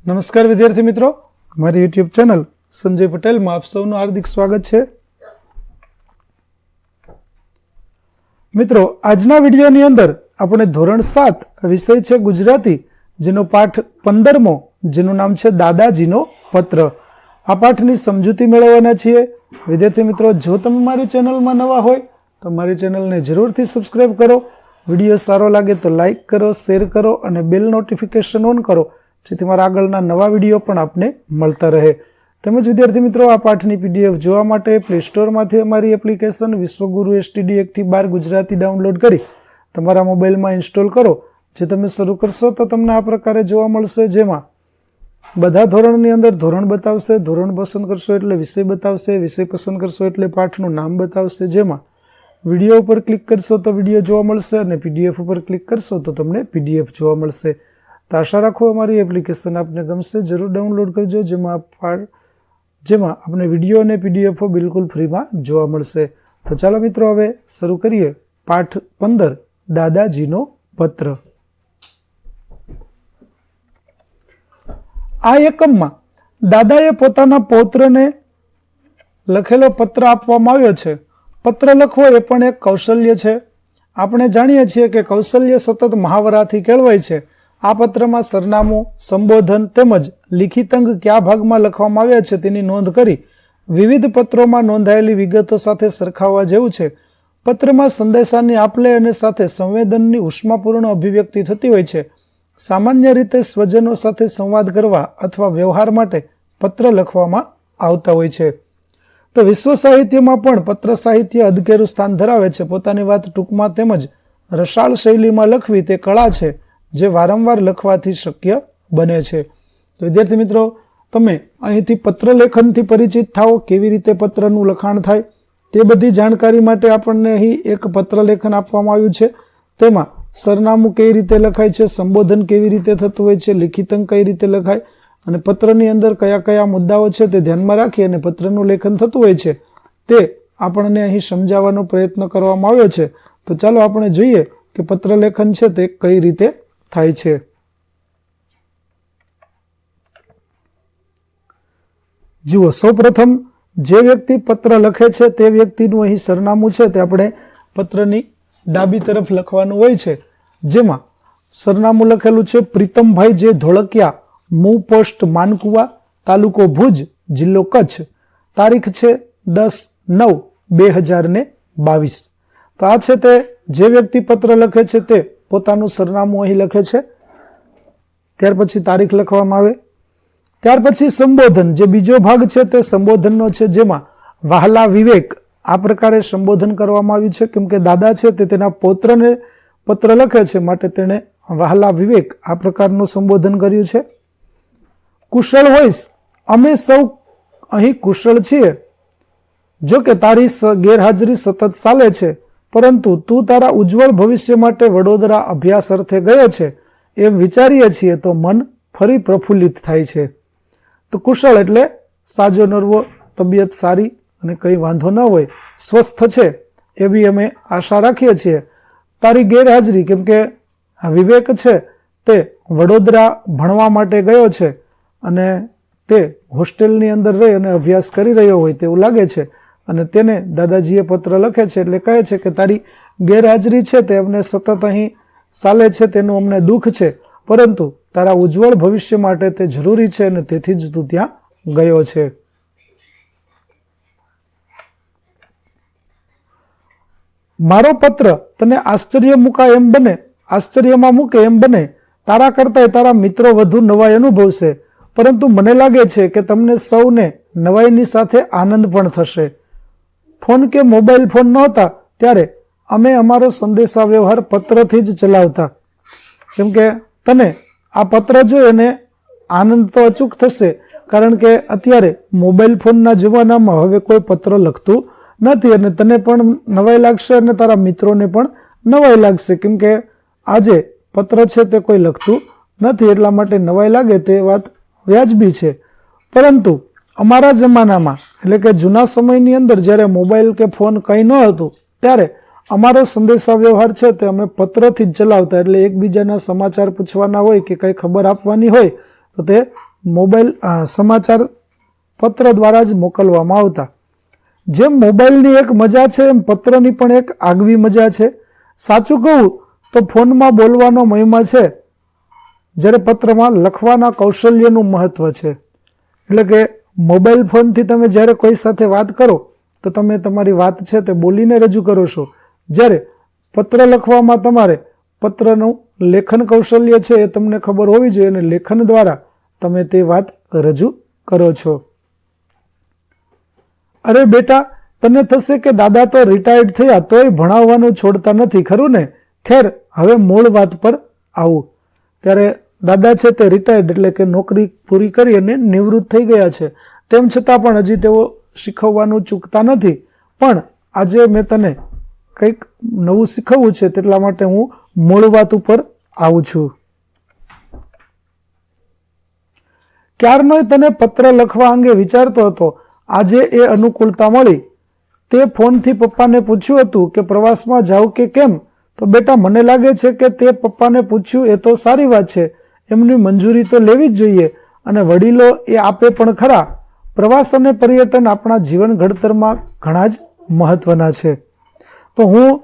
નમસ્કાર વિદ્યાર્થી મિત્રો, મારી યુટ્યુબ ચેનલ સંજય પટેલમાં આપ સૌનું હાર્દિક સ્વાગત છે. મિત્રો, આજના વિડીયોની અંદર આપણે ધોરણ 7 વિષય છે ગુજરાતી, જેનો પાઠ 15મો, જેનું નામ છે દાદાજીનો પત્ર. આ પાઠની સમજૂતી મેળવવાના છીએ. વિદ્યાર્થી મિત્રો, જો તમે મારી ચેનલમાં નવા હોય તો મારી ચેનલને જરૂરથી સબસ્ક્રાઇબ કરો. વિડીયો સારો લાગે તો લાઇક કરો, શેર કરો અને બેલ નોટિફિકેશન ઓન કરો, જેથી મારા આગળના નવા વિડીયો પણ આપને મળતા રહે. તેમજ વિદ્યાર્થી મિત્રો, આ પાઠની પીડીએફ જોવા માટે પ્લે સ્ટોરમાંથી અમારી એપ્લિકેશન વિશ્વગુરુ STD 1-12 ગુજરાતી ડાઉનલોડ કરી તમારા મોબાઈલમાં ઇન્સ્ટોલ કરો. જે તમે શરૂ કરશો તો તમને આ પ્રકારે જોવા મળશે, જેમાં બધા ધોરણની અંદર ધોરણ બતાવશે, ધોરણ પસંદ કરશો એટલે વિષય બતાવશે, વિષય પસંદ કરશો એટલે પાઠનું નામ બતાવશે. જેમાં વિડીયો ઉપર ક્લિક કરશો તો વિડીયો જોવા મળશે અને PDF ઉપર ક્લિક કરશો તો તમને PDF જોવા મળશે. તો આશા રાખો અમારી એપ્લિકેશન આપને ગમશે. જરૂર ડાઉનલોડ કરજો, જેમાં આપણે વિડીયો અને PDF બિલકુલ ફ્રીમાં જોવા મળશે. તો ચાલો મિત્રો, હવે શરૂ કરીએ પાઠ 15 દાદાજીનો પત્ર. આ એકમમાં દાદાએ પોતાના પૌત્રને લખેલો પત્ર આપવામાં આવ્યો છે. પત્ર લખવો એ પણ એક કૌશલ્ય છે. આપણે જાણીએ છીએ કે કૌશલ્ય સતત મહાવરાથી કેળવાય છે. આ પત્રમાં સરનામું, સંબોધન તેમજ લિખિત અંગ કયા ભાગમાં લખવામાં આવ્યા છે તેની નોંધ કરી વિવિધ પત્રોમાં નોંધાયેલી વિગતો સાથે સરખાવવા જેવું છે. પત્રમાં સંદેશાની આપલે અને સાથે સંવેદનની ઉષ્માપૂર્ણ અભિવ્યક્તિ થતી હોય છે. સામાન્ય રીતે સ્વજનો સાથે સંવાદ કરવા અથવા વ્યવહાર માટે પત્ર લખવામાં આવતા હોય છે. તો વિશ્વ સાહિત્યમાં પણ પત્ર સાહિત્ય અદકેરું સ્થાન ધરાવે છે. પોતાની વાત ટૂંકમાં તેમજ રસાળ શૈલીમાં લખવી તે કળા છે, જે વારંવાર લખવાથી શક્ય બને છે. તો વિદ્યાર્થી મિત્રો, તમે અહીંથી પત્ર લેખનથી પરિચિત થાઓ, કેવી રીતે પત્રનું લખાણ થાય તે બધી જાણકારી માટે આપણને અહીં એક પત્ર લેખન આપવામાં આવ્યું છે. તેમાં સરનામું કેવી રીતે લખાય છે, સંબોધન કેવી રીતે થતું હોય છે, લિખિત અંગ કઈ રીતે લખાય અને પત્રની અંદર કયા કયા મુદ્દાઓ છે તે ધ્યાનમાં રાખી અને પત્રનું લેખન થતું હોય છે, તે આપણને અહીં સમજાવવાનો પ્રયત્ન કરવામાં આવ્યો છે. તો ચાલો આપણે જોઈએ કે પત્ર લેખન છે તે કઈ રીતે થાય છે. જુઓ, સૌપ્રથમ જે વ્યક્તિ પત્ર લખે છે તે વ્યક્તિનું અહીં સરનામું છે તે આપણે પત્રની ડાબી તરફ લખવાનું હોય છે. જેમાં સરનામું લખેલું છે પ્રીતમભાઈ જે ધોળકિયા, મૂ પોસ્ટ માનકુવા, તાલુકો ભુજ, જિલ્લો કચ્છ. તારીખ છે 10/9/2022. તો આ છે તે જે વ્યક્તિ પત્ર લખે છે તે પોતાનું સરનામું અહીં લખે છે. ત્યાર પછી તારીખ લખવામાં આવે. ત્યાર પછી સંબોધન, જે બીજો ભાગ છે તે સંબોધનનો છે, જેમાં વહાલા વિવેક આ પ્રકારે સંબોધન કરવામાં આવ્યું છે. કેમ કે દાદા છે તે તેના પૌત્રને પત્ર લખે છે, માટે તેણે વહાલા વિવેક આ પ્રકારનું સંબોધન કર્યું છે. કુશળ હોઈશ, અમે સૌ અહીં કુશળ છીએ. જો કે તારી ગેરહાજરી સતત ચાલે છે, પરંતુ તું તારા ઉજ્જવળ ભવિષ્ય માટે વડોદરા અભ્યાસ અર્થે ગયો છે એમ વિચારીએ છીએ તો મન ફરી પ્રફુલ્લિત થાય છે. તો કુશળ એટલે સાજો નરવો, તબિયત સારી અને કંઈ વાંધો ન હોય, સ્વસ્થ છે એવી અમે આશા રાખીએ છીએ. તારી ગેરહાજરી, કેમ કે વિવેક છે તે વડોદરા ભણવા માટે ગયો છે અને તે હોસ્ટેલની અંદર રહી અને અભ્યાસ કરી રહ્યો હોય તેવું લાગે છે, અને તેને દાદાજીએ પત્ર લખે છે એટલે કહે છે કે તારી ગેરહાજરી છે તે અમને સતત અહીં ચાલે છે, તેનું અમને દુઃખ છે, પરંતુ તારા ઉજ્જવળ ભવિષ્ય માટે તે જરૂરી છે અને તેથી જ તું ત્યાં ગયો છે. મારો પત્ર તને આશ્ચર્યમાં મૂકે એમ બને. તારા કરતા તારા મિત્રો વધુ નવાઈ અનુભવશે, પરંતુ મને લાગે છે કે તમને સૌને નવાઈની સાથે આનંદ પણ થશે. ફોન કે મોબાઈલ ફોન નહોતા ત્યારે અમે અમારો સંદેશા વ્યવહાર પત્રથી જ ચલાવતા. કેમ કે તને આ પત્ર જોઈ અને આનંદ તો અચૂક થશે, કારણ કે અત્યારે મોબાઈલ ફોનના જમાનામાં હવે કોઈ પત્ર લખતું નથી અને તને પણ નવાઈ લાગશે અને તારા મિત્રોને પણ નવાઈ લાગશે. કેમ કે આજે પત્ર છે તે કોઈ લખતું નથી, એટલા માટે નવાઈ લાગે તે વાત વ્યાજબી છે. પરંતુ અમારા જમાનામાં, એટલે કે જૂના સમયની અંદર જ્યારે મોબાઈલ કે ફોન કંઈ ન હતું, ત્યારે અમારો સંદેશા વ્યવહાર છે તે અમે પત્રથી જ ચલાવતા. એટલે એકબીજાના સમાચાર પૂછવાના હોય કે કંઈ ખબર આપવાની હોય તો તે મોબાઈલ સમાચાર પત્ર દ્વારા જ મોકલવામાં આવતા. જેમ મોબાઈલની એક મજા છે એમ પત્રની પણ એક આગવી મજા છે. સાચું કહું તો ફોનમાં બોલવાનો મહિમા છે, જ્યારે પત્રમાં લખવાના કૌશલ્યનું મહત્વ છે. એટલે કે મોબાઈલ ફોનથી તમે જ્યારે કોઈ સાથે વાત કરો તો તમે તમારી વાત છે તે બોલીને રજૂ કરો છો, જ્યારે પત્ર લખવામાં તમારે પત્રનું લેખન કૌશલ્ય છે એ તમને ખબર હોવી જોઈએ અને લેખન દ્વારા તમે તે વાત રજૂ કરો છો. અરે બેટા, તને થશે કે દાદા તો રિટાયર્ડ થયા તોય ભણાવવાનું છોડતા નથી, ખરું ને? ખેર, હવે મૂળ વાત પર આવું. ત્યારે દાદા છે તે રિટાયર્ડ એટલે કે નોકરી પૂરી કરી અને નિવૃત્ત થઈ ગયા છે. તેમ છતાં પણ હજી તેઓ શીખવવાનું ચૂકતા નથી. પણ આજે મેં તને કંઈક નવું શીખવવું છે, તેટલા માટે હું મૂળ વાત ઉપર આવું છું. ક્યારનોય તને પત્ર લખવા અંગે વિચારતો હતો. આજે એ અનુકૂળતા મળી. તે ફોનથી પપ્પાને પૂછ્યું હતું કે પ્રવાસમાં જાવ કે કેમ? તો બેટા, મને લાગે છે કે તે પપ્પાને પૂછ્યું એ તો સારી વાત છે. એમની મંજૂરી તો લેવી જ જોઈએ અને વડીલો એ આપે પણ ખરા. પ્રવાસ અને પર્યટન આપણા જીવન ઘડતરમાં ઘણા જ મહત્વના છે. તો હું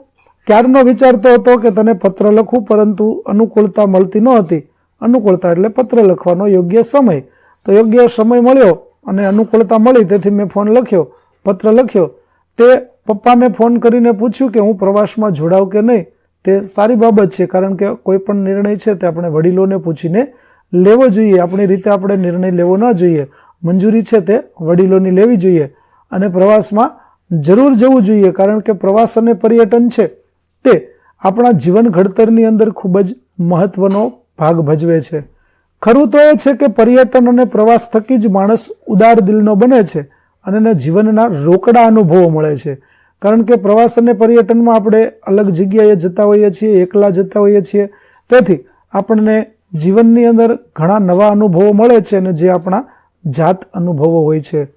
ક્યારનો વિચારતો હતો કે તને પત્ર લખું, પરંતુ અનુકૂળતા મળતી નહોતી. અનુકૂળતા એટલે પત્ર લખવાનો યોગ્ય સમય. તો યોગ્ય સમય મળ્યો અને અનુકૂળતા મળી, તેથી મેં ફોન લખ્યો, પત્ર લખ્યો. તે પપ્પાને ફોન કરીને પૂછ્યું કે હું પ્રવાસમાં જોડાઉં કે નહીં. તે સારી બાબત છે, કારણ કે કોઈ પણ નિર્ણય છે તે આપણે વડીલોને પૂછીને લેવો જોઈએ. આપણી રીતે આપણે નિર્ણય લેવો ન જોઈએ. મંજૂરી છે તે વડીલોની લેવી જોઈએ અને પ્રવાસમાં જરૂર જવું જોઈએ, કારણ કે પ્રવાસ અને પર્યટન છે તે આપણા જીવન ઘડતરની અંદર ખૂબ જ મહત્વનો ભાગ ભજવે છે. ખરું તો એ છે કે પર્યટન અને પ્રવાસ થકી જ માણસ ઉદાર દિલનો બને છે અને એને જીવનના રોકડા અનુભવો મળે છે. કારણ કે પ્રવાસ અને પર્યટનમાં આપણે અલગ જગ્યાએ જતા હોઈએ છીએ, એકલા જતા હોઈએ છીએ. તેથી આપણને જીવનની અંદર ઘણા નવા અનુભવો મળે છે અને જે આપણા જાત અનુભવો હોય છે.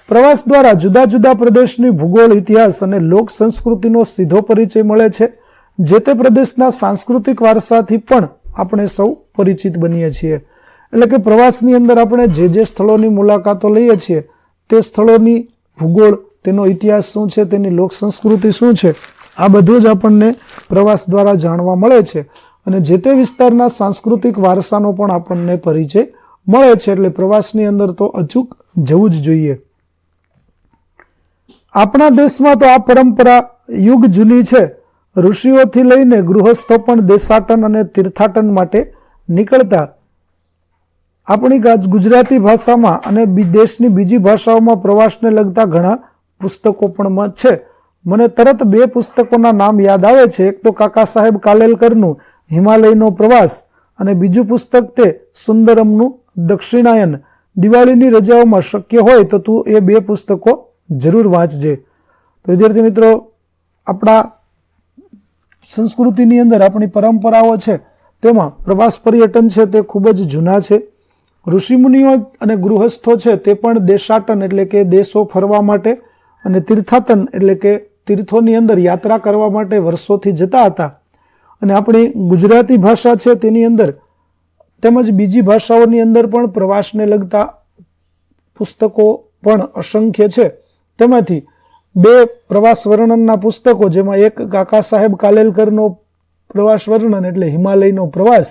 પ્રવાસ દ્વારા જુદા જુદા પ્રદેશની ભૂગોળ, ઇતિહાસ અને લોક સંસ્કૃતિનો સીધો પરિચય મળે છે. જે તે પ્રદેશના સાંસ્કૃતિક વારસાથી પણ આપણે સૌ પરિચિત બનીએ છીએ. એટલે કે પ્રવાસની અંદર આપણે જે સ્થળોની મુલાકાતો લઈએ છીએ તે સ્થળોની ભૂગોળ, તેનો ઇતિહાસ શું છે, તેની લોક સંસ્કૃતિ શું છે, આ બધું જ આપણને પ્રવાસ દ્વારા જાણવા મળે છે અને જે તે વિસ્તારના સાંસ્કૃતિક વારસાનો પણ આપણને પરિચય મળે છે. એટલે પ્રવાસની અંદર તો અચૂક જવું જ જોઈએ. આપણા દેશમાં તો આ પરંપરા યુગ જૂની છે. ઋષિઓથી લઈને ગૃહસ્થો પણ દેશાટન અને તીર્થાટન માટે નીકળતા. આપણી ગુજરાતી ભાષામાં અને દેશની બીજી ભાષાઓમાં પ્રવાસને લગતા ઘણા પુસ્તકો પણ છે. મને તરત બે પુસ્તકોના નામ યાદ આવે છે. એક તો કાકા સાહેબ કાલેલકરનું હિમાલયનો પ્રવાસ અને બીજું પુસ્તક તે સુંદરમનું દક્ષિણાયન. દિવાળીની રજાઓમાં શક્ય હોય તો તું એ બે પુસ્તકો જરૂર વાંચજે. તો વિદ્યાર્થી મિત્રો, આપણા સંસ્કૃતિની અંદર આપણી પરંપરાઓ છે તેમાં પ્રવાસ પર્યટન છે તે ખૂબ જ જૂના છે. ઋષિમુનિઓ અને ગૃહસ્થો છે તે પણ દેશાટન એટલે કે દેશો ફરવા માટે અને તીર્થાટન એટલે કે તીર્થોની અંદર યાત્રા કરવા માટે વર્ષોથી જતા હતા. અને આપણી ગુજરાતી ભાષા છે તેની અંદર તેમજ બીજી ભાષાઓની અંદર પણ પ્રવાસને લગતા પુસ્તકો પણ અસંખ્ય છે. તેમાંથી બે પ્રવાસ વર્ણનના પુસ્તકો, જેમાં એક કાકા સાહેબ કાલેલકરનો પ્રવાસ વર્ણન એટલે હિમાલયનો પ્રવાસ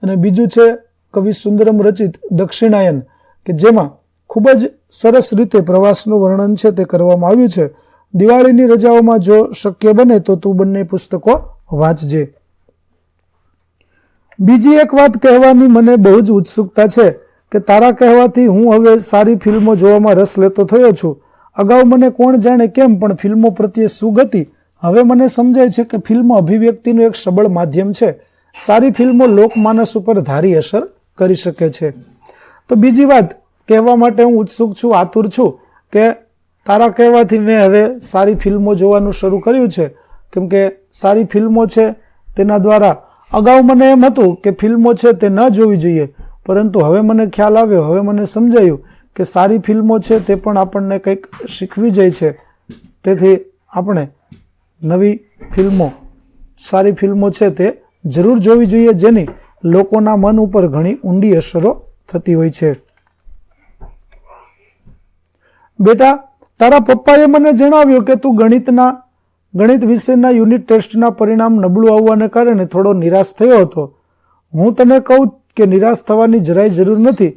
અને બીજું છે કવિ સુંદરમ રચિત દક્ષિણાયન, કે જેમાં ખૂબ જ સરસ રીતે પ્રવાસનું વર્ણન છે તે કરવામાં આવ્યું છે. દિવાળીની રજાઓમાં જો શક્ય બને તો તું બંને પુસ્તકો વાંચજે. બીજી એક વાત કહેવાની મને બહુ જ ઉત્સુકતા છે કે તારા કહેવાથી હું હવે સારી ફિલ્મો જોવામાં રસ લેતો થયો છું. અગાઉ મને કોણ જાણે કેમ પણ ફિલ્મો પ્રત્યે સુગ હતી. હવે મને સમજાય છે કે ફિલ્મ અભિવ્યક્તિનું એક સબળ માધ્યમ છે. સારી ફિલ્મો લોકમાનસ ઉપર ધારી અસર કરી શકે છે. તો બીજી વાત કહેવા માટે હું ઉત્સુક છું, આતુર છું કે તારા કહેવાથી મેં હવે સારી ફિલ્મો જોવાનું શરૂ કર્યું છે. કેમ કે સારી ફિલ્મો છે તેના દ્વારા અગાઉ મને એમ હતું કે ફિલ્મો છે તે ન જોવી જોઈએ, પરંતુ હવે મને ખ્યાલ આવ્યો, હવે મને સમજાયું કે સારી ફિલ્મો છે તે પણ આપણને કંઈક શીખવી જાય છે. તેથી આપણે નવી ફિલ્મો, સારી ફિલ્મો છે તે જરૂર જોવી જોઈએ, જેની લોકોના મન ઉપર ઘણી ઊંડી અસરો થતી હોય છે. બેટા, તારા પપ્પાએ મને જણાવ્યું કે તું ગણિત વિષયના યુનિટ ટેસ્ટના પરિણામ નબળું આવવાને કારણે થોડો નિરાશ થયો હતો. હું તને કહું કે નિરાશ થવાની જરાય જરૂર નથી.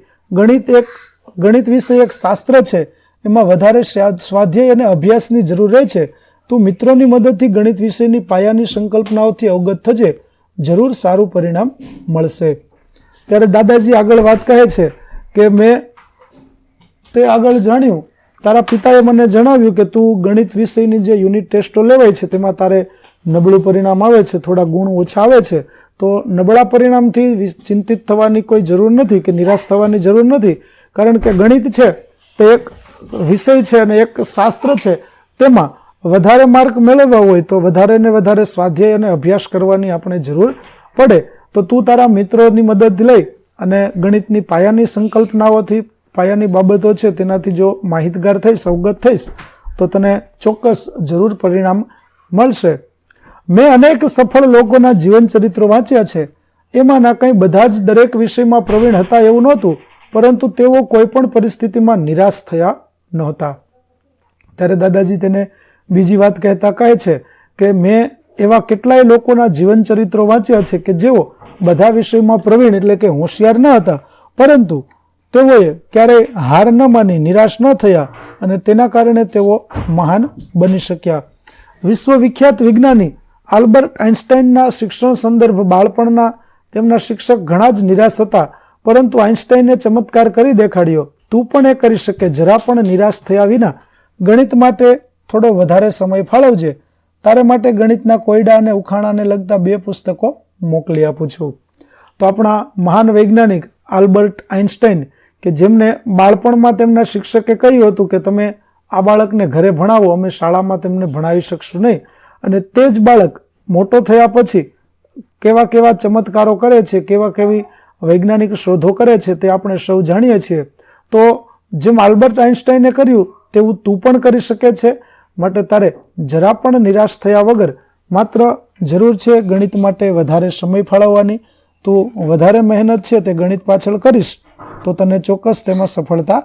ગણિત વિષય એક શાસ્ત્ર છે. એમાં વધારે સ્વાધ્યાય અને અભ્યાસની જરૂર રહે છે. તું મિત્રોની મદદથી ગણિત વિષયની પાયાની સંકલ્પનાઓથી અવગત થજે. જરૂર સારું પરિણામ મળશે. ત્યારે દાદાજી આગળ વાત કહે છે કે મેં તે આગળ જાણ્યું, તારા પિતાએ મને જણાવ્યું કે તું ગણિત વિષયની જે યુનિટ ટેસ્ટો લેવાય છે તેમાં તારે નબળું પરિણામ આવે છે, થોડા ગુણ ઓછા આવે છે. તો નબળા પરિણામથી ચિંતિત થવાની કોઈ જરૂર નથી કે નિરાશ થવાની જરૂર નથી. કારણ કે ગણિત છે તે એક વિષય છે અને એક શાસ્ત્ર છે. તેમાં વધારે માર્ક મેળવવા હોય તો વધારે ને વધારે સ્વાધ્યાય અને અભ્યાસ કરવાની આપણે જરૂર પડે. તો તું તારા મિત્રોની મદદ લઈ અને ગણિતની પાયાની સંકલ્પનાઓથી, પાયાની બાબતો છે તેનાથી જો માહિતગાર થઈશ, અવગત થઈશ તો તને ચોક્કસ જરૂર પરિણામ મળશે. મેં અનેક સફળ લોકોના જીવન ચરિત્રો વાંચ્યા છે. એમાંના કંઈ બધા જ દરેક વિષયમાં પ્રવીણ હતા એવું નહોતું, પરંતુ તેઓ કોઈ પણ પરિસ્થિતિમાં નિરાશ થયા નહોતા. ત્યારે દાદાજી તેને બીજી વાત કહેતા કહે છે કે મેં એવા કેટલાય લોકોના જીવન ચરિત્રો વાંચ્યા છે કે જેઓ બધા વિષયમાં પ્રવીણ એટલે કે હોશિયાર ન હતા, પરંતુ તેઓએ ક્યારેય હાર ન માની, નિરાશ ન થયા અને તેના કારણે તેઓ મહાન બની શક્યા. વિશ્વવિખ્યાત વિજ્ઞાની આલ્બર્ટ આઇન્સ્ટાઈનના શિક્ષણ સંદર્ભ બાળપણના તેમના શિક્ષક ઘણા જ નિરાશ હતા, પરંતુ આઇન્સ્ટાઈને ચમત્કાર કરી દેખાડ્યો. તું પણ એ કરી શકે. જરા પણ નિરાશ થયા વિના ગણિત માટે થોડો વધારે સમય ફાળવજે. તારે માટે ગણિતના કોયડા અને ઉખાણાને લગતા 2 પુસ્તકો મોકલી આપું છું. તો આપણા મહાન વૈજ્ઞાનિક આલ્બર્ટ આઇન્સ્ટાઈન કે જેમને બાળપણમાં તેમના શિક્ષકે કહ્યું હતું કે તમે આ બાળકને ઘરે ભણાવો, અમે શાળામાં તેમને ભણાવી શકશું નહીં, અને તે જ બાળક મોટો થયા પછી કેવા કેવા ચમત્કારો કરે છે, કેવી વૈજ્ઞાનિક શોધો કરે છે તે આપણે સૌ જાણીએ છીએ. તો જેમ આલ્બર્ટ આઇન્સ્ટાઈને કર્યું તેવું તું પણ કરી શકે છે. માટે તારે જરા પણ નિરાશ થયા વગર માત્ર જરૂર છે ગણિત માટે વધારે સમય ફાળવવાની. તું વધારે મહેનત છે તે ગણિત પાછળ કરીશ તો તને ચોક્કસ તેમાં સફળતા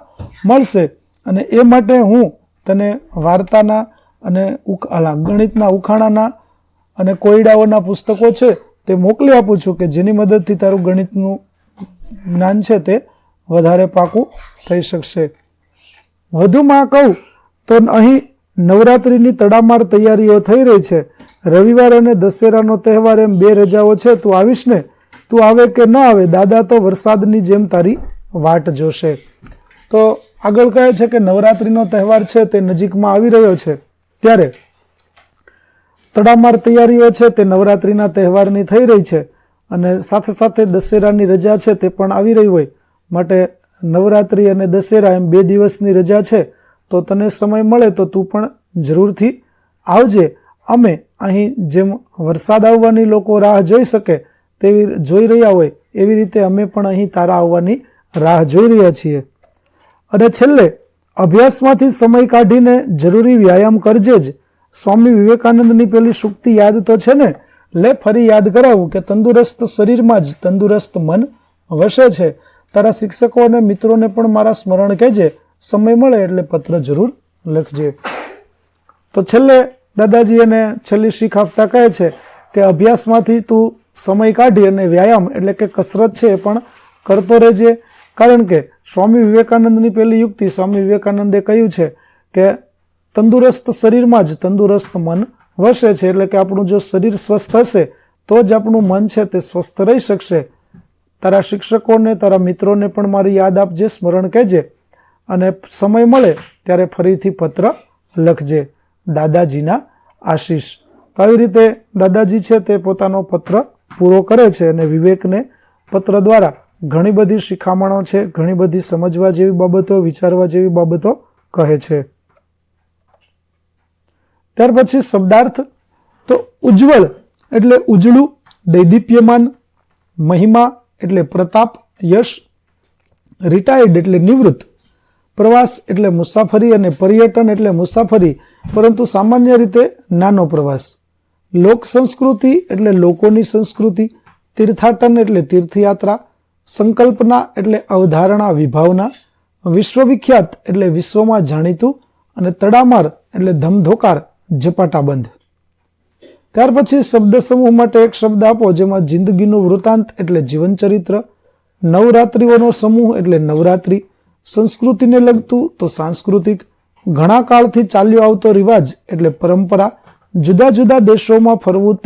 મળશે. અને એ માટે હું તને વાર્તાના અને ગણિતના ઉખાણાના અને કોયડાઓના પુસ્તકો છે તે મોકલી આપું છું કે જેની મદદથી તારું ગણિતનું જ્ઞાન છે તે વધારે પાકું થઈ શકશે. વધુમાં કહું તો અહીં નવરાત્રિની તડામાર તૈયારીઓ થઈ રહી છે. રવિવાર અને દશેરાનો તહેવાર એમ 2 રજાઓ છે. તું આવીશ ને? તું આવે કે ન આવે, દાદા તો વરસાદની જેમ તારી વાટ જોશે. તો આગળ કહે છે કે નવરાત્રિનો તહેવાર છે તે નજીકમાં આવી રહ્યો છે, ત્યારે તડામાર તૈયારીઓ છે તે નવરાત્રિના તહેવારની થઈ રહી છે અને સાથે સાથે દશેરાની રજા છે તે પણ આવી રહી હોય. માટે નવરાત્રિ અને દશેરા એમ 2 દિવસની રજા છે. તો તને સમય મળે તો તું પણ જરૂરથી આવજે. અમે અહીં જેમ વરસાદ આવવાની લોકો રાહ જોઈ શકે તેવી જોઈ રહ્યા હોય એવી રીતે અમે પણ અહીં તારા આવવાની રાહ જોઈ રહ્યા છીએ. અને છેલ્લે અભ્યાસમાંથી સમય કાઢીને જરૂરી વ્યાયામ કરજે જ. સ્વામી વિવેકાનંદની પેલી સૂક્તિ યાદ તો છે ને? લે ફરી યાદ કરાવું કે તંદુરસ્ત શરીરમાં જ તંદુરસ્ત મન વસે છે. તારા શિક્ષકો અને મિત્રોને પણ મારા સ્મરણ કહેજે. સમય મળે એટલે પત્ર જરૂર લખજે. તો છેલ્લે દાદાજી એને છેલ્લી શીખ આપતા કહે છે કે અભ્યાસમાંથી તું સમય કાઢી અને વ્યાયામ એટલે કે કસરત છે એ પણ કરતો રહેજે. કારણ કે સ્વામી વિવેકાનંદની પેલી યુક્તિ, સ્વામી વિવેકાનંદે કહ્યું છે કે તંદુરસ્ત શરીરમાં જ તંદુરસ્ત મન વસે છે. એટલે કે આપણું જો શરીર સ્વસ્થ હશે તો જ આપણું મન છે તે સ્વસ્થ રહી શકશે. તારા શિક્ષકોને, તારા મિત્રોને પણ મારી યાદ આપજે, સ્મરણ કહેજે અને સમય મળે ત્યારે ફરીથી પત્ર લખજે. દાદાજીના આશીષ. તો આવી રીતે દાદાજી છે તે પોતાનો પત્ર પૂરો કરે છે અને વિવેકને પત્ર દ્વારા ઘણી બધી શિખામણો છે, ઘણી બધી સમજવા જેવી બાબતો, વિચારવા જેવી બાબતો કહે છે. ત્યાર પછી શબ્દાર્થ. તો ઉજ્જવળ એટલે ઉજળું, દૈદીપ્યમાન, મહિમા એટલે પ્રતાપ, યશ, રિટાયર્ડ એટલે નિવૃત્ત, પ્રવાસ એટલે મુસાફરી અને પર્યટન એટલે મુસાફરી પરંતુ સામાન્ય રીતે નાનો પ્રવાસ, લોક સંસ્કૃતિ એટલે લોકોની સંસ્કૃતિ, તીર્થાટન એટલે તીર્થયાત્રા, સંકલ્પના એટલે અવધારણા, વિભાવના, વિશ્વવિખ્યાત એટલે વિશ્વમાં જાણીતું, અને તડામાર એટલે ધમધોકાર, ઝપાટાબંધ. ત્યાર પછી શબ્દ સમૂહ માટે એક શબ્દ આપો જેમાં જિંદગીનું વૃત્તાંત એટલે જીવનચરિત્ર, નવરાત્રિઓનો સમૂહ એટલે નવરાત્રિ, સંસ્કૃતિને લગતું તો સાંસ્કૃતિક, ઘણા કાળથી ચાલ્યો આવતો રિવાજ એટલે પરંપરા, જુદા જુદા દેશોમાં ફરવું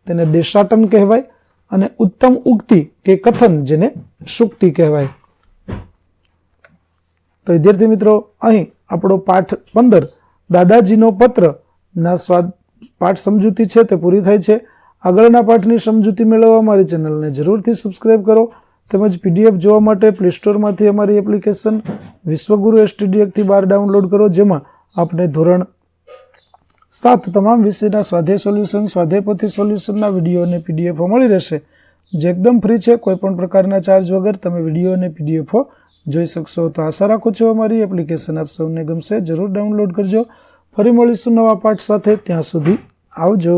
તેને દેશાટન કહેવાય, અને ઉત્તમ ઉક્તિ કે કથન જેને સૂક્તિ કહેવાય. તો વિદ્યાર્થી મિત્રો, અહીં આપણો પાઠ 15 દાદાજીનો પત્ર ના પાઠ સમજૂતી છે તે પૂરી થાય છે. આગળના પાઠની સમજૂતી મેળવવા અમારી ચેનલને જરૂરથી સબસ્ક્રાઇબ કરો, તેમજ પીડીએફ જોવા માટે પ્લે સ્ટોરમાંથી અમારી એપ્લિકેશન વિશ્વગુરુ STD 1-12 ડાઉનલોડ કરો, જેમાં આપને ધોરણ 7 તમામ વિષયના સ્વાધ્યાય સોલ્યુશન, સ્વાધ્યાય પોથી સોલ્યુશનના વિડીયો અને પીડીએફો મળી રહેશે, જે એકદમ ફ્રી છે. કોઈપણ પ્રકારના ચાર્જ વગર તમે વિડીયો અને પીડીએફો જોઈ શકશો. તો આશા રાખું છું અમારી એપ્લિકેશન આપ સૌને ગમશે. જરૂર ડાઉનલોડ કરજો. ફરી મળીશું નવા પાઠ સાથે. ત્યાં સુધી આવજો.